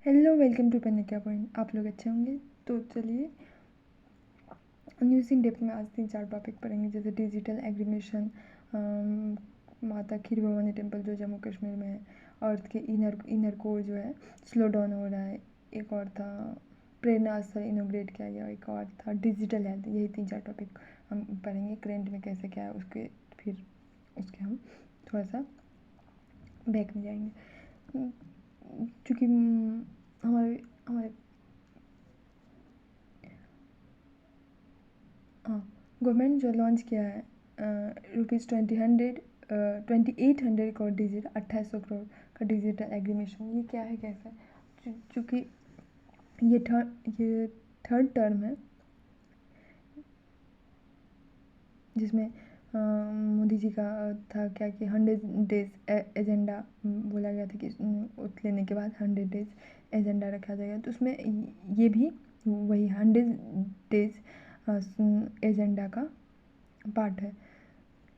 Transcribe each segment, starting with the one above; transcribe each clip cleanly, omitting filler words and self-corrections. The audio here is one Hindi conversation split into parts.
हेलो, वेलकम टू पेनिका पॉइंट। आप लोग अच्छे होंगे। तो चलिए न्यूज़ इन डेप्थ में आज 3-4 टॉपिक पढ़ेंगे, जैसे डिजिटल एग्रीमेशन, माता खीर भवानी टेम्पल जो जम्मू कश्मीर में है, अर्थ के इनर कोर जो है स्लो डाउन हो रहा है, एक और था प्रेरणा स्थल इनोग्रेट किया गया, एक और था डिजिटल हेल्थ। यही 3-4 टॉपिक हम पढ़ेंगे। करेंट में कैसे क्या है उसके फिर उसके हम थोड़ा सा बैक में जाएंगे, क्योंकि हमारे हमारे हाँ, गवर्नमेंट जो लॉन्च किया है ₹2800 करोड़ डिजिटल 2800 करोड़ का डिजिटल एग्रीमेशन। ये क्या है, कैसे है? चूँकि ये थर्ड टर्म है जिसमें मोदी जी का था क्या कि 100 डेज एजेंडा बोला गया था कि ओथ लेने के बाद 100 डेज एजेंडा रखा जाएगा। तो उसमें ये भी वही 100 डेज एजेंडा का पार्ट है।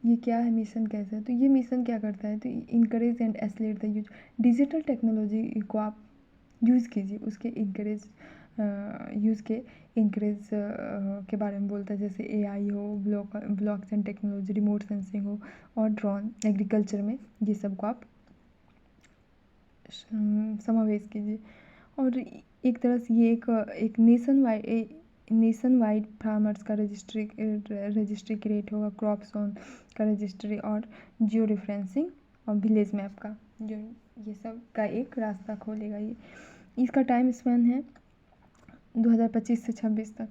ये क्या है, मिशन कैसे है? तो ये मिशन क्या करता है, तो encourage and islet the use digital technology को आप यूज़ कीजिए, उसके इनकरेज यूज़ के इनकरेज के बारे में बोलता है, जैसे एआई हो, ब्लॉकचेन टेक्नोलॉजी, रिमोट सेंसिंग हो और ड्रोन एग्रीकल्चर में ये सब को आप समावेश कीजिए। और एक तरह से ये एक नेशन वाइड फार्मर्स का रजिस्ट्री क्रिएट होगा, क्रॉप जोन का रजिस्ट्री और जियो रेफरेंसिंग और विलेज मैप का जो ये सब का एक रास्ता खोलेगा। ये इसका टाइम स्पैन है 2025 से 26 तक।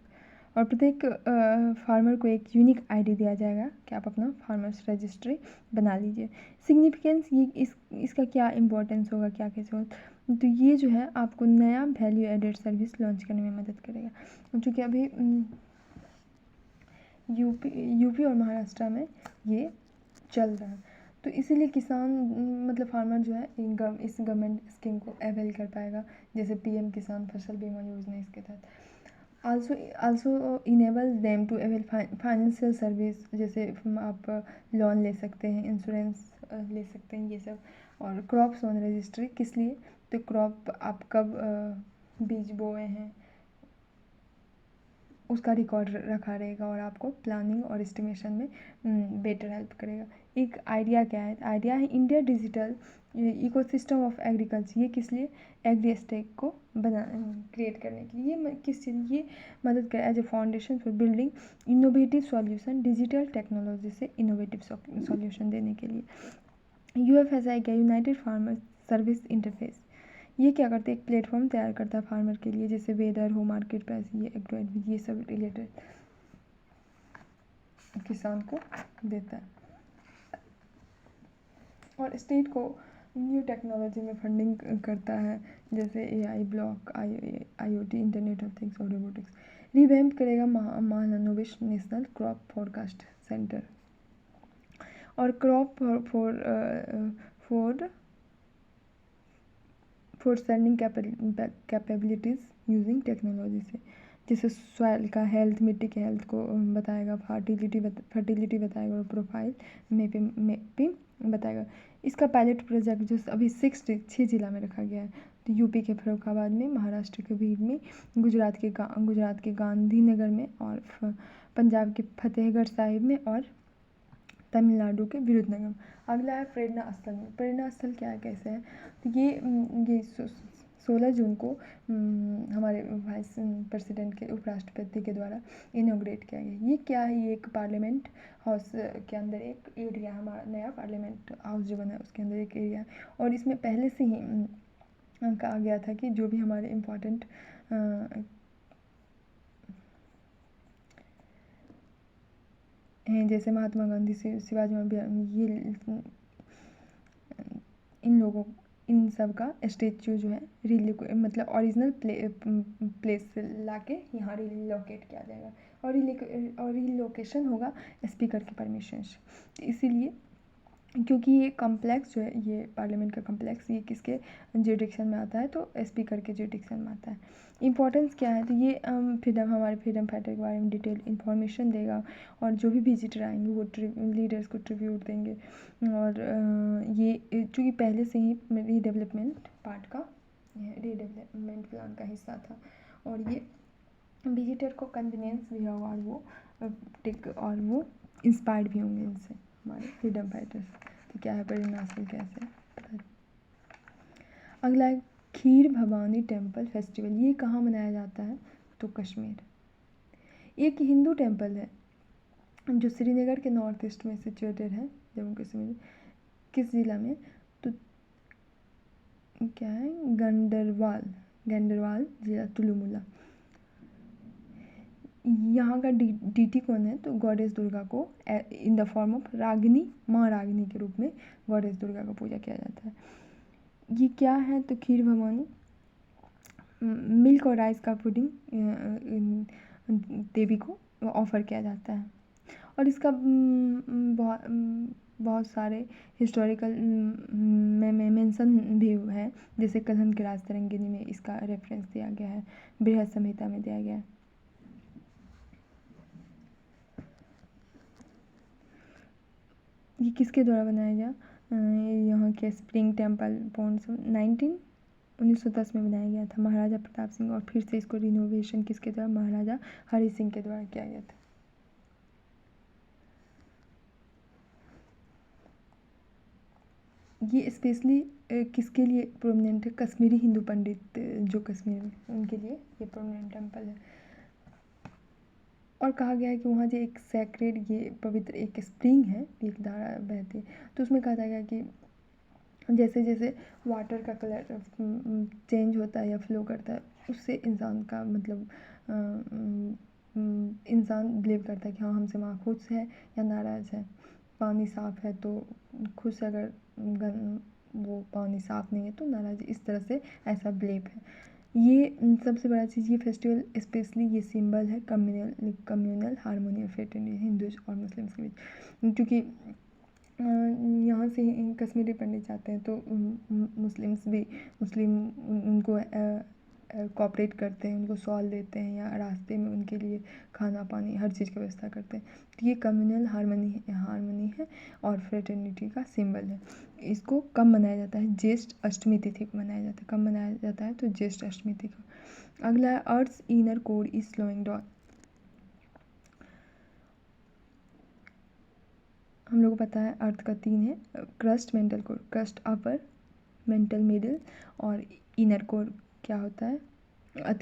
और प्रत्येक फार्मर को एक यूनिक आईडी दिया जाएगा कि आप अपना फार्मर्स रजिस्ट्री बना लीजिए। सिग्निफिकेंस ये इसका क्या इम्पोर्टेंस होगा, क्या कैसे होगा, तो ये जो है आपको नया वैल्यू एडेड सर्विस लॉन्च करने में मदद करेगा। क्योंकि अभी यूपी और महाराष्ट्र में ये चल रहा है, तो इसीलिए किसान मतलब फार्मर जो है इस गवर्नमेंट स्कीम को अवेल कर पाएगा, जैसे पीएम किसान फसल बीमा योजना इसके तहत। Also enable them to avail financial service, जैसे आप लोन ले सकते हैं, इंश्योरेंस ले सकते हैं, ये सब। और क्रॉप जोन रजिस्ट्री किस लिए, तो क्रॉप आप कब बीज बोए हैं उसका रिकॉर्ड रखा रहेगा और आपको प्लानिंग और एस्टिमेशन में बेटर हेल्प करेगा। एक आइडिया क्या है, आइडिया है India digital ecosystem of agriculture. ये किस लिए, एग्री स्टेक को क्रिएट करने के लिए। ये किस चीज़ ये मदद करे, as a foundation for building innovative solution, digital technology से इनोवेटिव सॉल्यूशन देने के लिए। यूएफएसआई क्या, यूनाइटेड फार्मर सर्विस इंटरफेस, ये क्या करते हैं, एक प्लेटफॉर्म तैयार करता है फार्मर के लिए, जैसे वेदर हो, मार्केट प्राइस, ये एग्रो ये सब रिलेटेड किसान को देता है। और स्टेट को न्यू टेक्नोलॉजी में फंडिंग करता है, जैसे AI, block IoT, internet of things और रोबोटिक्स। रिवैम्प करेगा महाननोविश नेशनल क्रॉप फोरकास्ट सेंटर और crop for sending capabilities using technology से, जैसे सॉइल का हेल्थ, मिट्टी के हेल्थ को बताएगा, फर्टिलिटी बताएगा और प्रोफाइल मैपिंग बताएगा। इसका पायलट प्रोजेक्ट जो अभी 6 जिला में रखा गया है, तो यूपी के फर्रुखाबाद में, महाराष्ट्र के बीड में, गुजरात के गांधीनगर में और पंजाब के फतेहगढ़ साहिब में और तमिलनाडु के विरुद्धनगर। अगला है प्रेरणा स्थल में। प्रेरणा स्थल क्या है, कैसे है, तो ये 16 जून को हमारे वाइस प्रेसिडेंट के उपराष्ट्रपति के द्वारा इनोग्रेट किया गया। ये क्या है, ये एक पार्लियामेंट हाउस के अंदर एक एरिया, हमारा नया पार्लियामेंट हाउस जो बना है उसके अंदर एक एरिया है। और इसमें पहले से ही कहा गया था कि जो भी हमारे इम्पोर्टेंट हैं, जैसे महात्मा गांधी, शिवाजी महाराज, ये इन सब का स्टेच्यू जो है मतलब ओरिजिनल प्लेस से लाके यहाँ रिलोकेट किया जाएगा और रिलोकेशन होगा स्पीकर की परमिशन से। इसीलिए क्योंकि ये कॉम्प्लेक्स जो है, ये पार्लियामेंट का कॉम्प्लेक्स, ये किसके जुडिक्शन में आता है, तो स्पीकर के जुडिक्शन में आता है। इम्पोर्टेंस क्या है, तो ये हमारे फ्रीडम फाइटर के बारे में डिटेल इन्फॉर्मेशन देगा और जो भी विजिटर आएंगे वो लीडर्स को ट्रिब्यूट देंगे। और ये चूँकि पहले से ही रीडेवलपमेंट पार्ट का रीडेवलपमेंट प्लान का हिस्सा था। और ये विजिटर को कन्वीनियंस भी होगा और वो इंस्पायर्ड भी होंगे इनसे, हमारे फ्रीडम फाइटर्स। तो क्या है परिणाम कैसे। अगला है खीर भवानी टेम्पल फेस्टिवल। ये कहाँ मनाया जाता है, तो कश्मीर। एक हिंदू टेम्पल है जो श्रीनगर के नॉर्थ ईस्ट में सिचुएटेड है, जम्मू कश्मीर। किस ज़िला में, तो क्या है, गंडरवाल ज़िला तुलुमुला। यहाँ का डीटी कौन है, तो गॉडेस दुर्गा को in the form of Ragini, माँ रागिनी के रूप में गॉडेस दुर्गा का पूजा किया जाता है। ये क्या है, तो खीर भवानी मिल्क और राइस का पुडिंग देवी को ऑफर किया जाता है। और इसका बहुत सारे हिस्टोरिकल में मेंशन भी है, जैसे कलहन के राजतरंगिणी में इसका रेफरेंस दिया गया है, बृहद संहिता में दिया गया है। ये किसके द्वारा बनाया गया, यहाँ के स्प्रिंग टेम्पल पॉन्ड्स 1910 में बनाया गया था, महाराजा प्रताप सिंह। और फिर से इसको रिनोवेशन किसके द्वारा, महाराजा हरि सिंह के द्वारा किया गया था। ये स्पेशली किसके लिए प्रोमिनेंट है, कश्मीरी हिंदू पंडित जो कश्मीर में, उनके लिए ये प्रोमिनेंट टेम्पल है। और कहा गया है कि वहाँ जो एक सैक्रेड, ये पवित्र एक स्प्रिंग है, एक धारा बहती है, तो उसमें कहा जाएगा कि जैसे जैसे वाटर का कलर चेंज होता है या फ्लो करता है, उससे इंसान का मतलब इंसान बिलीव करता है कि हाँ हमसे वहाँ खुश है या नाराज़ है। पानी साफ़ है तो खुश, अगर वो पानी साफ़ नहीं है तो नाराज़। इस तरह से ऐसा बिलीव है। ये सबसे बड़ा चीज़, ये फेस्टिवल स्पेशली ये सिंबल है कम्युनल हार्मोनी और फ्रेटर्निटी हिंदूज और मुस्लिम्स के बीच। क्योंकि यहाँ से कश्मीरी पंडित जाते हैं तो मुस्लिम्स भी उनको कोऑपरेट करते हैं, उनको सॉल देते हैं या रास्ते में उनके लिए खाना पानी हर चीज़ की व्यवस्था करते हैं। तो ये कम्युनल हार्मनी है और फ्रेटर्निटी का सिंबल है। इसको कब मनाया जाता है, ज्येष्ठ अष्टमी तिथि को मनाया जाता है। कब मनाया जाता है, तो ज्येष्ठ अष्टमी तिथि को। अगला है earth's inner core is slowing down. हम लोग को पता है अर्थ का 3 है, crust, mantle core. Crust upper, mantle middle, और इनर कोर क्या होता है,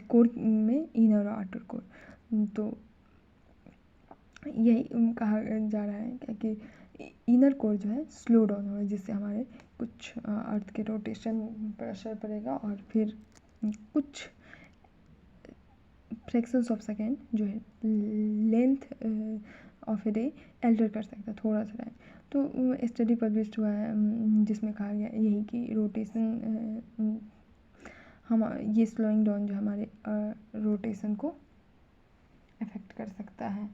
कोर में इनर और आउटर कोर। तो यही कहा जा रहा है कि इनर कोर जो है स्लो डाउन होगा, जिससे हमारे कुछ अर्थ के रोटेशन पर असर पड़ेगा और फिर कुछ फ्रैक्शंस ऑफ सेकेंड जो है length of a day alter कर सकता है थोड़ा सा टाइम। तो स्टडी पब्लिश हुआ है जिसमें कहा गया यही कि रोटेशन हम ये स्लोइंग डाउन जो हमारे रोटेशन को अफेक्ट कर सकता है,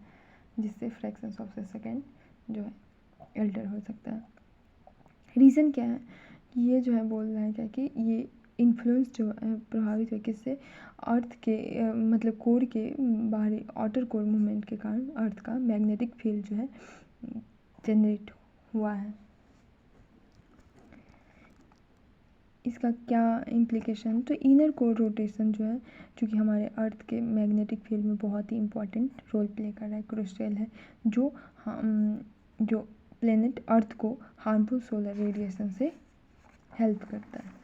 जिससे फ्रैक्शंस ऑफ ए सेकेंड जो है एल्टर हो सकता है। रीज़न क्या है, ये जो है बोल रहा है क्या कि ये इन्फ्लुएंस जो है प्रभावित है किससे, अर्थ के मतलब कोर के बाहरी आउटर कोर मूवमेंट के कारण अर्थ का मैग्नेटिक फील्ड जो है जनरेट हुआ है। इसका क्या इम्प्लीकेशन, तो इनर कोर रोटेशन जो है चूँकि हमारे अर्थ के मैग्नेटिक फील्ड में बहुत ही इम्पॉर्टेंट रोल प्ले कर रहा है, क्रूशियल है, जो प्लेनेट अर्थ को हार्मफुल सोलर रेडिएशन से हेल्प करता है।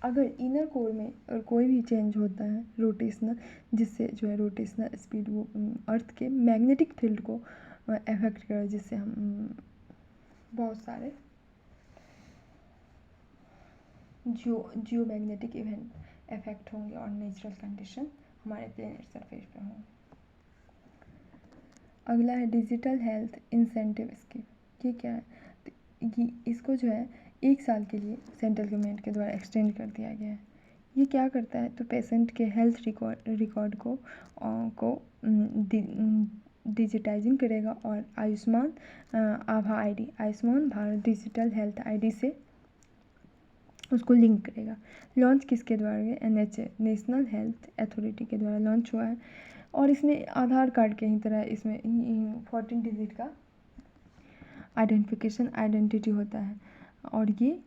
अगर इनर कोर में कोई भी चेंज होता है रोटेशनल, जिससे जो है रोटेशनल स्पीड वो अर्थ के मैग्नेटिक फील्ड को अफेक्ट करे, जिससे हम बहुत सारे जियो मैग्नेटिक इवेंट इफेक्ट होंगे और नेचुरल कंडीशन हमारे प्लेनेट सरफेस पे होंगे। अगला है डिजिटल हेल्थ इंसेंटिव स्कीम। ये क्या है, तो इसको जो है 1 साल के लिए सेंट्रल गवर्नमेंट के द्वारा एक्सटेंड कर दिया गया है। ये क्या करता है, तो पेशेंट के हेल्थ रिकॉर्ड को डिजिटाइजिंग करेगा और आयुष्मान आभा ID, Ayushman Bharat digital health ID से उसको लिंक करेगा। लॉन्च किसके द्वारा, NHA नेशनल हेल्थ अथॉरिटी के द्वारा लॉन्च हुआ है। और इसमें आधार कार्ड के ही तरह इसमें 14 डिजिट का आइडेंटिटी होता है। और ये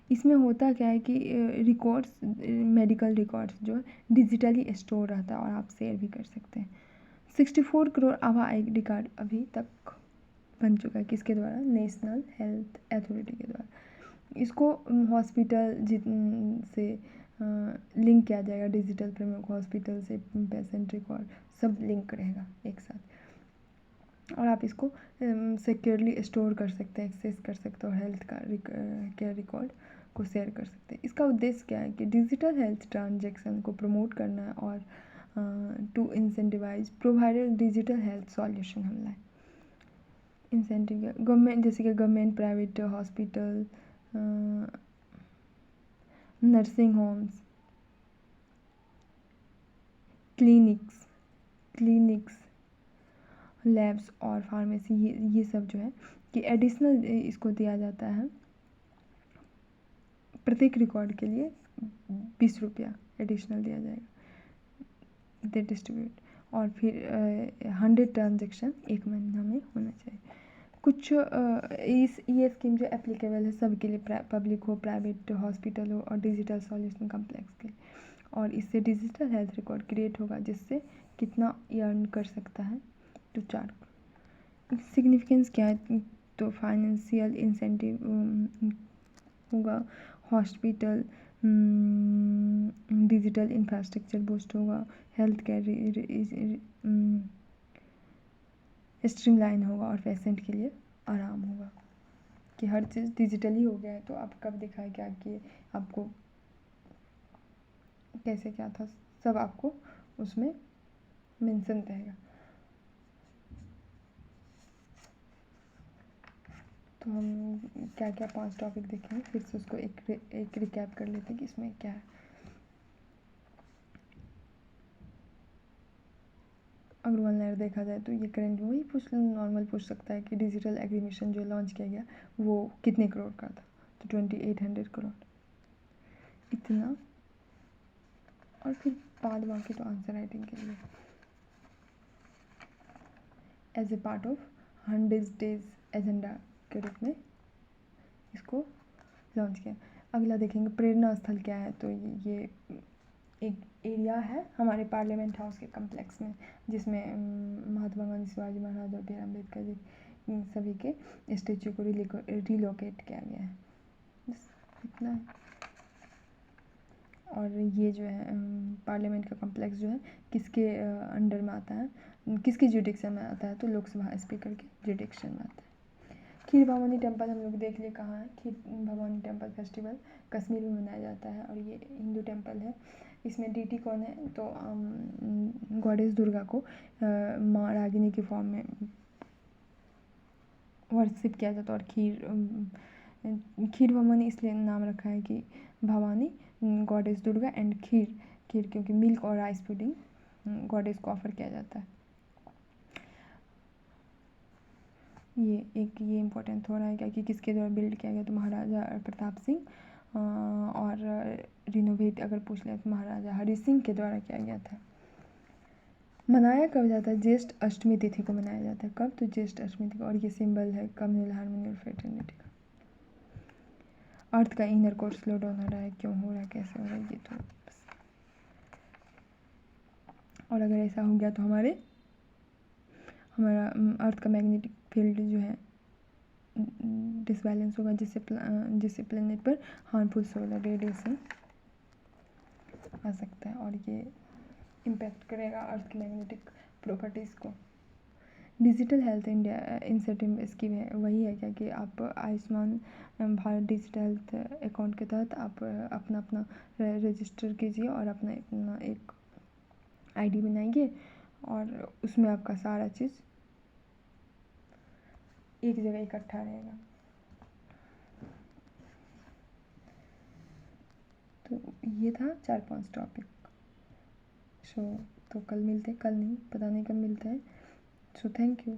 इसमें होता क्या है कि रिकॉर्ड्स, मेडिकल रिकॉर्ड्स जो डिजिटली स्टोर रहता है और आप शेयर भी कर सकते हैं। 64 करोड़ आभा ID कार्ड अभी तक बन चुका है, किसके द्वारा? नेशनल हेल्थ अथॉरिटी के द्वारा। इसको हॉस्पिटल से लिंक किया जाएगा, डिजिटल प्रमुख हॉस्पिटल से पेशेंट रिकॉर्ड सब लिंक रहेगा एक साथ, और आप इसको सिक्योरली स्टोर कर सकते हैं, एक्सेस कर सकते हो, हेल्थ का केयर रिकॉर्ड को शेयर कर सकते हैं। इसका उद्देश्य क्या है कि डिजिटल हेल्थ ट्रांजेक्शन को प्रमोट करना है और to incentivise provider digital health solution हमला है। इंसेंटिव गवर्नमेंट, जैसे कि government, private hospital, nursing homes, clinics, labs और फार्मेसी, ये सब जो है कि एडिशनल इसको दिया जाता है प्रत्येक रिकॉर्ड के लिए 20 रुपया एडिशनल दिया जाएगा, दे डिस्ट्रीब्यूट। और फिर 100 ट्रांजेक्शन एक महीना में होना चाहिए। कुछ ये स्कीम जो एप्लीकेबल है सबके लिए, पब्लिक हो, प्राइवेट हॉस्पिटल हो और डिजिटल सॉल्यूशन कम्प्लेक्स के लिए। और इससे डिजिटल हेल्थ रिकॉर्ड क्रिएट होगा जिससे कितना अर्न कर सकता है, तो 4। सिग्निफिकेंस क्या है? तो फाइनेंशियल इंसेंटिव होगा, हॉस्पिटल डिजिटल इंफ्रास्ट्रक्चर बूस्ट होगा, हेल्थ केयर स्ट्रीमलाइन होगा और पेशेंट के लिए आराम होगा कि हर चीज़ डिजिटली हो गया है। तो आप कब दिखाया क्या कि आपको कैसे क्या था, सब आपको उसमें मेंशन रहेगा। तो हम क्या क्या 5 टॉपिक देखेंगे, फिर से उसको एक रिकैप कर लेते हैं कि इसमें क्या है। अगर वन लेयर देखा जाए तो ये करंट वही नॉर्मल पूछ सकता है कि डिजिटल एग्रीमिशन जो लॉन्च किया गया वो कितने करोड़ का था, तो 2800 करोड़ इतना। और फिर बाद बाकी तो आंसर राइटिंग के लिए as a part of 100 days agenda के रूप में इसको लॉन्च किया। अगला देखेंगे प्रेरणा स्थल क्या है, तो ये एक एरिया है हमारे पार्लियामेंट हाउस के कम्प्लेक्स में, जिसमें महात्मा गांधी, शिवाजी महाराज और बी आर अम्बेडकर जी सभी के स्टेचू को रिलोकेट किया गया है। बस इतना है। और ये जो है पार्लियामेंट का कम्प्लेक्स जो है किसके अंडर में आता है, किसके जुडिक्शन में आता है, तो लोकसभा स्पीकर के जुडिक्शन में आता है। खीर भवानी टेम्पल हम लोग देख लिए कहाँ है। खीर भवानी टेम्पल फेस्टिवल कश्मीर में मनाया जाता है और ये हिंदू टेम्पल है। इसमें डीटी कौन है, तो गॉडेस दुर्गा को माँ रागिनी की फॉर्म में वर्शिप किया जाता है। और खीर भवानी इसलिए नाम रखा है कि भवानी गॉडेस दुर्गा एंड खीर क्योंकि मिल्क और राइस पुडिंग गॉडेस को ऑफर किया जाता है। ये इम्पोर्टेंट हो रहा है क्या कि किसके द्वारा बिल्ड किया गया, तो महाराजा प्रताप सिंह और रिनोवेट अगर पूछ लिया तो महाराजा हरि सिंह के द्वारा किया गया था। मनाया कब जाता है? ज्येष्ठ अष्टमी तिथि को मनाया जाता है। कब? तो ज्येष्ठ अष्टमी तिथि। और ये सिंबल है कम्युनल हार्मनी और फ्रेटर्निटी का। अर्थ का इनर कोर स्लो डाउन हो रहा है, क्यों हो रहा है, कैसे हो रहा है, ये तो बस। और अगर ऐसा हो गया तो हमारा अर्थ का मैग्नेटिक फील्ड जो है डिसबैलेंस होगा, जिससे प्लेनेट पर हार्मफुल सोलर रेडिएशन आ सकता है और ये इम्पैक्ट करेगा अर्थ की मैग्नेटिक प्रॉपर्टीज़ को। Digital health India incentive scheme है, वही है क्या कि आप Ayushman Bharat digital health account के तहत आप अपना रजिस्टर कीजिए और अपना एक आईडी बनाइए और उसमें आपका सारा चीज़ एक जगह इकट्ठा रहेगा। तो ये था 4-5 टॉपिक। तो कल मिलते हैं, कल नहीं, पता नहीं कब मिलते हैं। So thank you.